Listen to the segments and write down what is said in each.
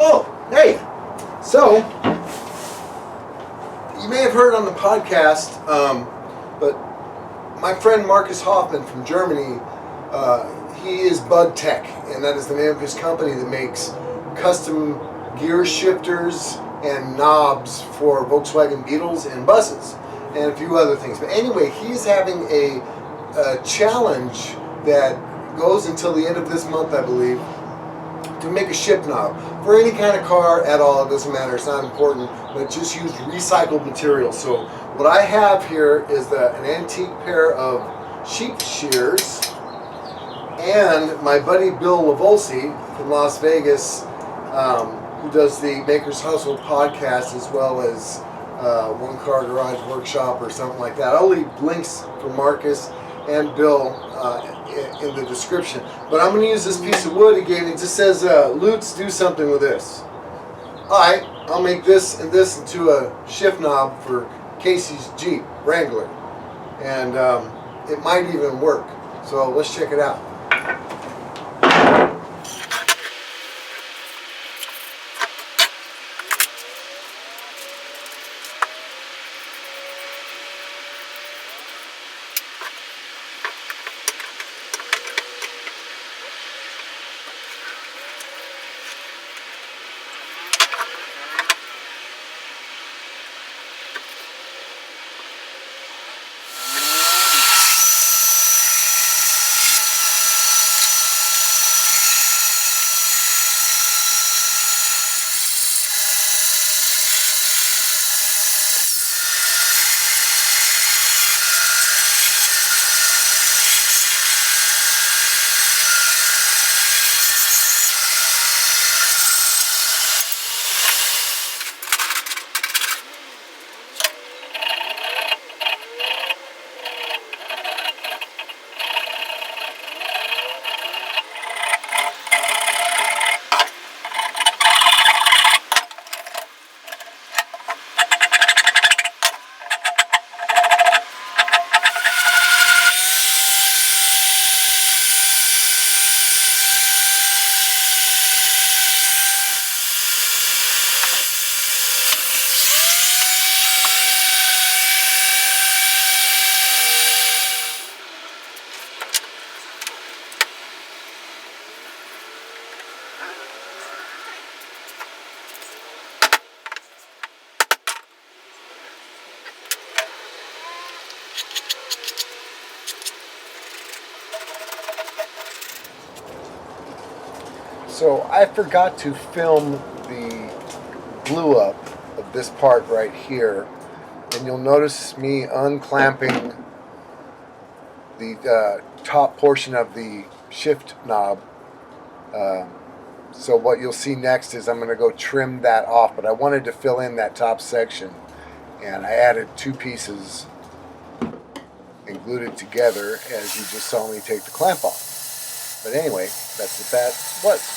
Oh, hey. So, you may have heard on the podcast, but my friend Markus Hoffman from Germany, he is Bud Tech, and that is the name of his company that makes custom gear shifters and knobs for Volkswagen Beetles and buses, and a few other things. But anyway, he's having a challenge that goes until the end of this month, I believe, to make a shift knob for any kind of car at all. It doesn't matter, it's not important, but just use recycled material. So what I have here is an antique pair of sheep shears, and my buddy Bill Livolsi from Las Vegas, who does the Maker's Household podcast, as well as One Car Garage Workshop or something like that. I'll leave links for Markus and Bill in the description. But I'm going to use this piece of wood he gave me. It just says, Lutz, do something with this. Alright, I'll make this and this into a shift knob for Casey's Jeep Wrangler. And it might even work. So let's check it out. So I forgot to film the glue up of this part right here, and you'll notice me unclamping the top portion of the shift knob. So what you'll see next is I'm going to go trim that off, but I wanted to fill in that top section, and I added two pieces and glued it together as you just saw me take the clamp off. But anyway, that's what that was.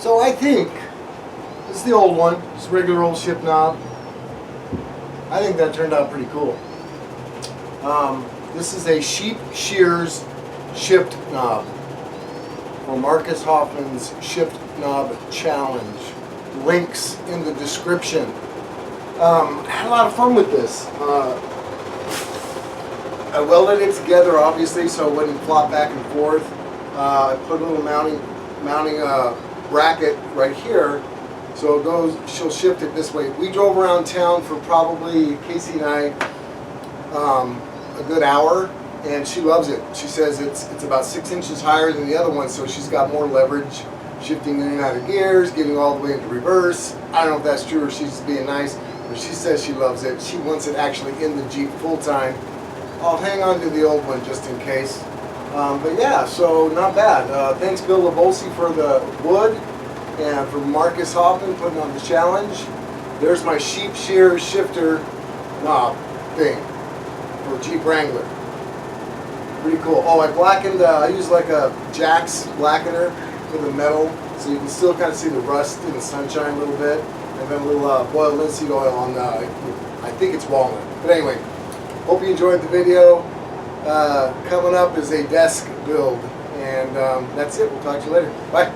So I think this is the old one, just regular old ship knob. I think that turned out pretty cool. This is a Shears shipped knob for Markus Hoffman's shipped knob challenge. Links in the description. I had a lot of fun with this. I welded it together, obviously, so it wouldn't flop back and forth. I put a little mounting bracket right here, so it goes. She'll shift it this way. We drove around town for probably, Casey and I, a good hour, and she loves it. She says it's about 6 inches higher than the other one, so she's got more leverage, shifting in and out of gears, getting all the way into reverse. I don't know if that's true or she's just being nice, but she says she loves it. She wants it actually in the Jeep full time. I'll hang on to the old one just in case. But yeah, so not bad. Thanks Bill Livolsi for the wood, and for Markus Hoffman putting on the challenge. There's my Shears shifter knob thing for Jeep Wrangler. Pretty cool. Oh, I blackened, I used like a Jack's blackener for the metal, so you can still kind of see the rust in the sunshine a little bit. And then a little boiled linseed oil on the, I think it's walnut. But anyway, hope you enjoyed the video. Coming up is a desk build. And that's it. We'll talk to you later. Bye.